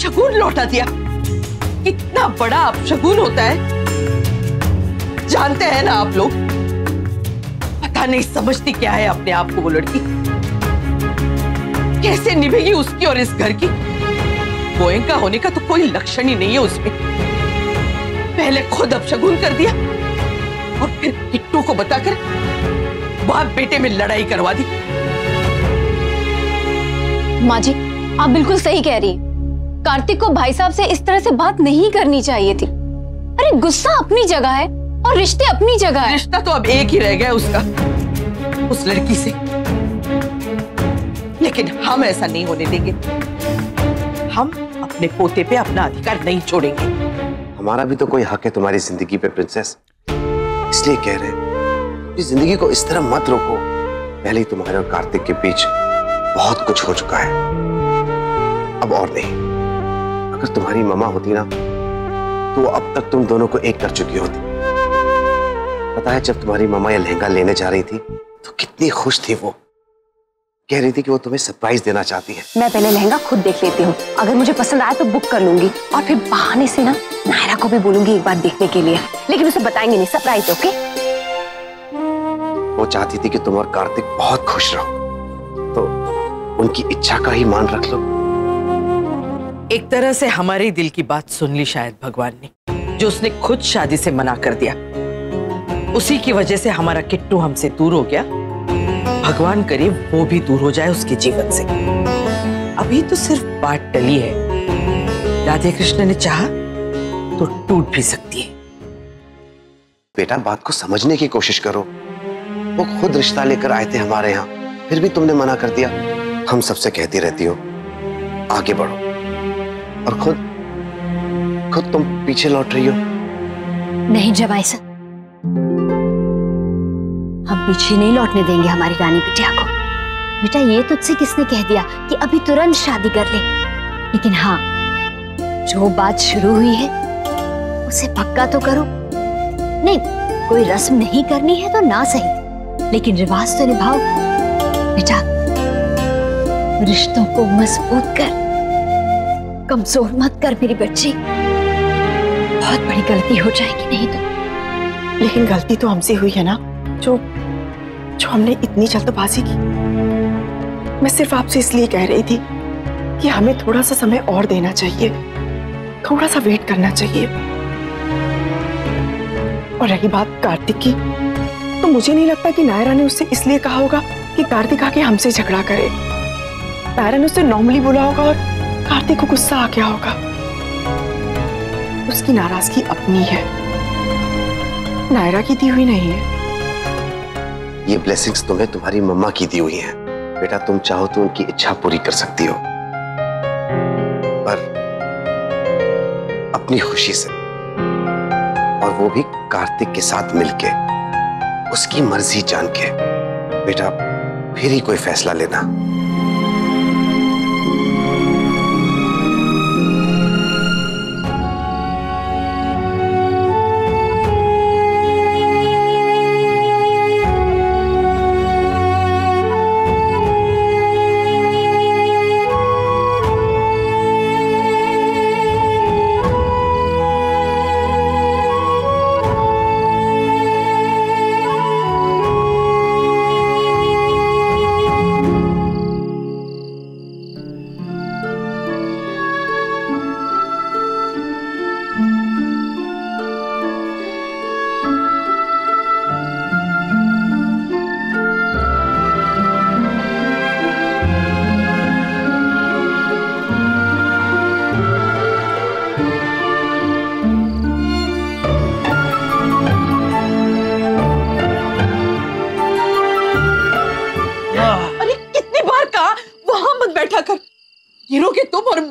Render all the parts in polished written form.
अपशगुन लौटा दिया। कितना बड़ा अपशगुन होता है जानते हैं ना आप लोग। पता नहीं समझती क्या है अपने आप को वो लड़की। कैसे निभेगी उसकी और इस घर की। गोयंका होने का तो कोई लक्षण ही नहीं है उसमें। पहले खुद अपशगुन कर दिया और फिर किट्टू को बताकर बाप बेटे में लड़ाई करवा दी। माँ जी आप बिल्कुल सही कह रही हैं। कार्तिक को भाई साहब से इस तरह से बात नहीं करनी चाहिए थी। अरे गुस्सा अपनी जगह है और रिश्ते अपनी जगह है। रिश्ता तो अब एक ही रह गया उसका उस लड़की से। लेकिन हम ऐसा नहीं होने देंगे। हम अपने पोते पे अपना अधिकार नहीं छोड़ेंगे। हमारा भी तो कोई हक है तुम्हारी जिंदगी पे प्रिंसेस। इसलिए कह रहे हैं कि जिंदगी को इस तरह मत रोको। पहले ही तुम्हारे और कार्तिक के बीच बहुत कुछ हो चुका है, अब और नहीं। अगर तुम्हारी मम्मा होती ना तो अब तक तुम दोनों को एक कर चुकी होती। पता है जब तुम्हारी मम्मा ये लहंगा लेने जा रही थी तो कितनी खुश थी वो। कह रही थी कि वो तुम्हें सरप्राइज देना चाहती है। मैं पहले लहंगा खुद देख लेती हूँ, अगर मुझे पसंद आया तो बुक कर लूंगी और फिर बहाने से ना नायरा को भी बोलूंगी एक बार देखने के लिए। लेकिन उसे बताएंगे नहीं, सरप्राइज। ओके? वो चाहती थी कि तुम और कार्तिक बहुत खुश रहो, तो उनकी इच्छा का ही मान रख लो। एक तरह से हमारे दिल की बात सुन ली शायद भगवान ने, जो उसने खुद शादी से मना कर दिया। उसी की वजह से हमारा किट्टू हमसे दूर हो गया। भगवान करे वो भी दूर हो जाए उसके जीवन से। अभी तो सिर्फ बात टली है। राधे कृष्ण ने चाहा तो टूट भी सकती है। बेटा बात को समझने की कोशिश करो। वो खुद रिश्ता लेकर आए थे हमारे यहाँ, फिर भी तुमने मना कर दिया। हम सबसे कहती रहती हो आगे बढ़ो और खुद तुम पीछे लौट रही हो। नहीं जवाई साहब, हम पीछे नहीं लौटने देंगे हमारी रानी बिटिया को। बेटा ये तुझसे किसने कह दिया कि अभी तुरंत शादी कर ले। लेकिन हाँ, जो बात शुरू हुई है उसे पक्का तो करो। नहीं कोई रस्म नहीं करनी है तो ना सही, लेकिन रिवाज तो निभाओ। बेटा रिश्तों को मजबूत कर, कमजोर मत कर मेरी बच्ची। बहुत बड़ी गलती हो जाएगी नहीं तो। लेकिन गलती तो हमसे हुई है ना, जो हमने इतनी जल्दबाजी की। मैं सिर्फ आपसे इसलिए कह रही थी कि हमें थोड़ा सा समय और देना चाहिए, थोड़ा सा वेट करना चाहिए। और रही बात कार्तिक की, तो मुझे नहीं लगता कि नायरा ने उससे इसलिए कहा होगा कि कार्तिक आके हमसे झगड़ा करे। नायरा ने उससे नॉर्मली बोला होगा और कार्तिक को गुस्सा आ गया होगा। उसकी नाराजगी अपनी है, नायरा की दी हुई नहीं है। ये ब्लेसिंग्स तुम्हें तुम्हारी मम्मा की दी हुई हैं। बेटा तुम चाहो तो उनकी इच्छा पूरी कर सकती हो, पर अपनी खुशी से, और वो भी कार्तिक के साथ मिलके, उसकी मर्जी जान के। बेटा फिर ही कोई फैसला लेना।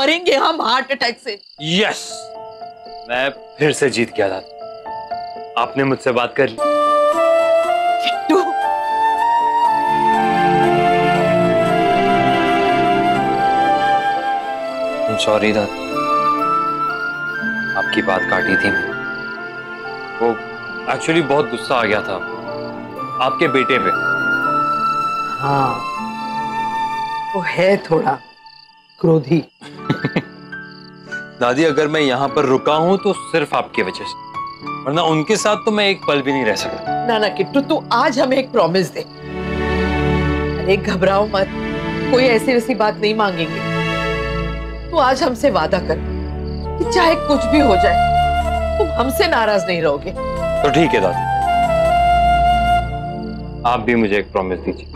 मरेंगे हम हार्ट अटैक से। यस, मैं फिर से जीत गया था। आपने मुझसे बात कर ली। किट्टू, सॉरी दादी, आपकी बात काटी थी। वो एक्चुअली बहुत गुस्सा आ गया था आपके बेटे पे। हाँ, वो है थोड़ा क्रोधी। दादी अगर मैं यहाँ पर रुका हूँ तो सिर्फ आपकी वजह से, वरना उनके साथ तो मैं एक पल भी नहीं रह सकता। ना ना किट्टू, तू आज हमें एक प्रॉमिस दे। अरे घबराओ मत, कोई ऐसी वैसी बात नहीं मांगेंगे। तू आज हमसे वादा कर कि चाहे कुछ भी हो जाए तुम हमसे नाराज नहीं रहोगे। तो ठीक है दादी, आप भी मुझे एक प्रॉमिस दीजिए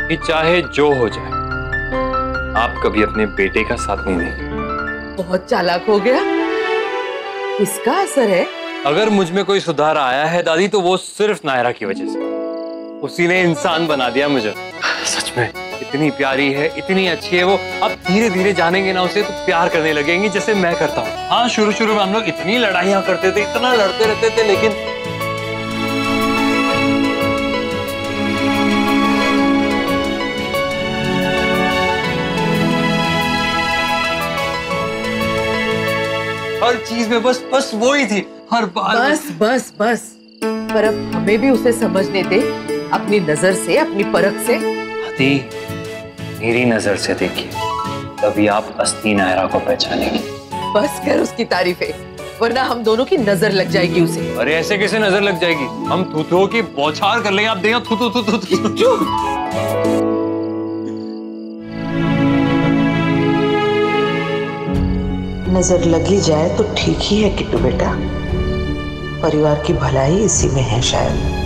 कि चाहे जो हो जाए आप कभी अपने बेटे का साथ नहीं देंगे। बहुत चालाक हो गया, इसका असर है। अगर मुझ में कोई सुधार आया है दादी तो वो सिर्फ नायरा की वजह से। उसी ने इंसान बना दिया मुझे। सच में इतनी प्यारी है, इतनी अच्छी है वो। अब धीरे धीरे जानेंगे ना उसे तो प्यार करने लगेंगी जैसे मैं करता हूँ। हाँ, शुरू शुरू में हम लोग इतनी लड़ाइयाँ करते थे, इतना लड़ते रहते थे, लेकिन हर चीज में बस वो ही थी, हर बार बस बस बस। पर अब हमें भी उसे समझने दे, अपनी नजर से, अपनी परख से। दादी मेरी नजर से देखिए, तभी आप असली नायरा को पहचानेंगे। बस कर उसकी तारीफें, वरना हम दोनों की नजर लग जाएगी उसे। अरे ऐसे कैसे नजर लग जाएगी? हम थूथू की बौछार कर लेंगे, आप देखिए थू थू थू थू। नजर लगी जाए तो ठीक ही है किट्टू बेटा, परिवार की भलाई इसी में है शायद।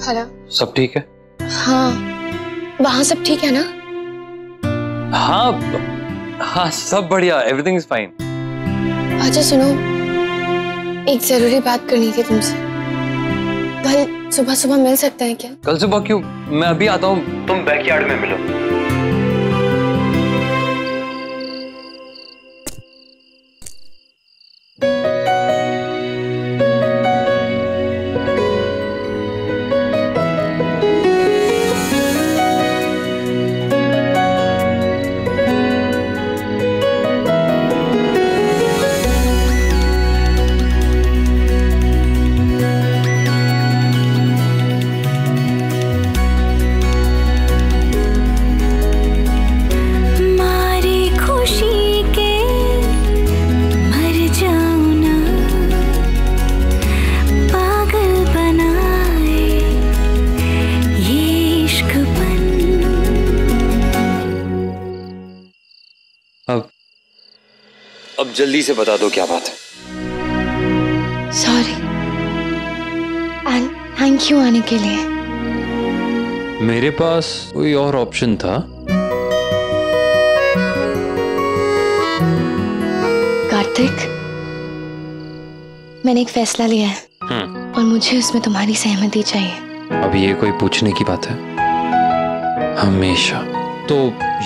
हेलो, सब ठीक है? हाँ, वहाँ सब ठीक है ना? हाँ सब बढ़िया, एवरीथिंग इज फाइन। अच्छा सुनो, एक जरूरी बात करनी थी तुमसे। कल सुबह सुबह मिल सकते हैं क्या? कल सुबह क्यों? मैं अभी आता हूँ, तुम बैकयार्ड में मिलो। अब जल्दी से बता दो क्या बात है। सॉरी एंड थैंक यू आने के लिए। मेरे पास कोई और ऑप्शन था? कार्तिक, मैंने एक फैसला लिया है और मुझे उसमें तुम्हारी सहमति चाहिए। अब ये कोई पूछने की बात है? हमेशा तो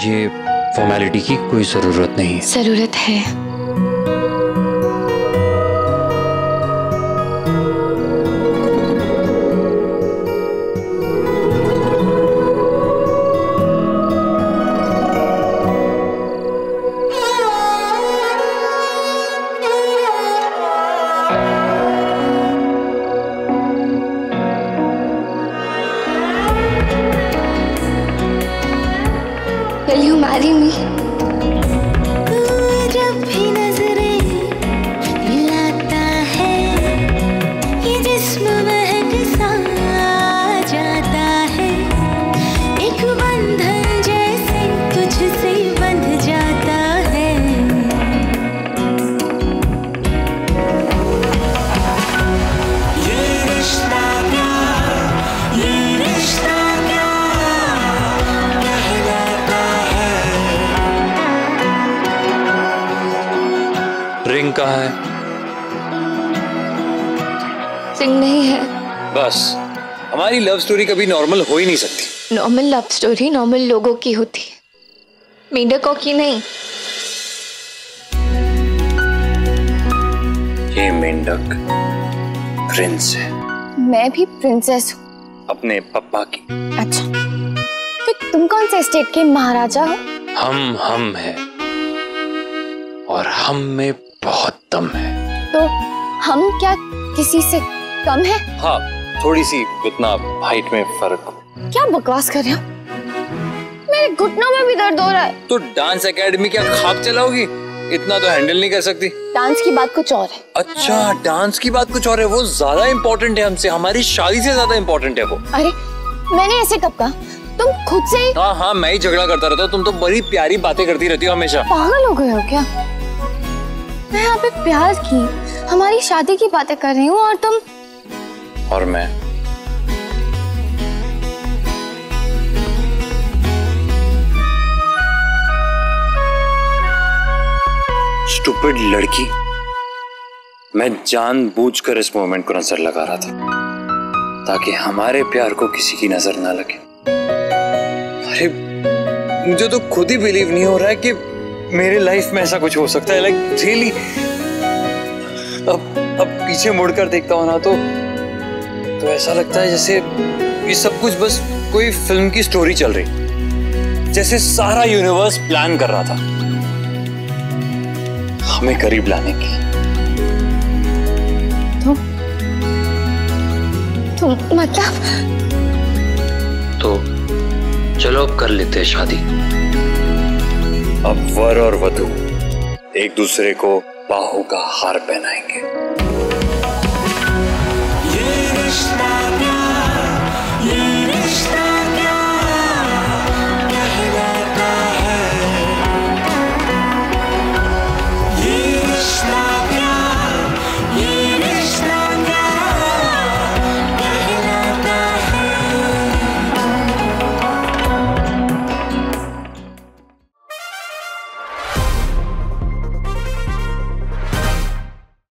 ये फॉर्मेलिटी की कोई जरूरत नहीं है। जरूरत है। Will you marry me? जब भी नजरें मिलाता है ये जिस्म महक सा जाता है, एक बंधन जैसे तुझसे बंध जाता है। ये रिश्ता प्यार, ये रिश्ता रिंग कहाँ है? रिंग नहीं है। बस हमारी लव स्टोरी कभी नॉर्मल हो ही नहीं सकती। नॉर्मल लव स्टोरी नॉर्मल लोगों की होती है, मेंढकों की नहीं। ये मेंढक प्रिंस है। मैं भी प्रिंसेस हूँ। अपने पापा की। अच्छा, तो तुम कौन से स्टेट के महाराजा हो? हम हैं और हम में बहुत दम है। तो हम क्या किसी से कम है? हाँ, थोड़ी सी इतना हाइट में फर्क। क्या बकवास कर रहे हो? मेरे घुटनों में भी दर्द हो रहा है। तो डांस एकेडमी क्या खाक चलाओगी? इतना तो हैंडल नहीं कर सकती। डांस की बात कुछ और है। अच्छा, डांस की बात कुछ और है। वो ज्यादा इम्पोर्टेंट है हमसे, हमारी शादी से ज्यादा इम्पोर्टेंट है वो। अरे मैंने ऐसे कब कहा? तुम खुद से ही। हाँ, मैं ही झगड़ा करता रहता हूँ। तुम तो बड़ी प्यारी बातें करती रहती हो हमेशा। पागल हो गए हो क्या? मैं यहाँ पे प्यार की, हमारी शादी की बातें कर रही हूँ और तुम। और मैं स्टूपिड लड़की, मैं जानबूझकर इस मोमेंट को नजर लगा रहा था ताकि हमारे प्यार को किसी की नजर ना लगे। अरे मुझे तो खुद ही बिलीव नहीं हो रहा है कि मेरे लाइफ में ऐसा कुछ हो सकता है। Like really. अब पीछे मुड़कर देखता हूं ना तो ऐसा लगता है जैसे ये सब कुछ बस कोई फिल्म की स्टोरी चल रही, जैसे सारा यूनिवर्स प्लान कर रहा था हमें करीब लाने की। तुम मतलब? तो चलो अब कर लेते हैं शादी। अब वर और वधू एक दूसरे को बाहों का हार पहनाएंगे।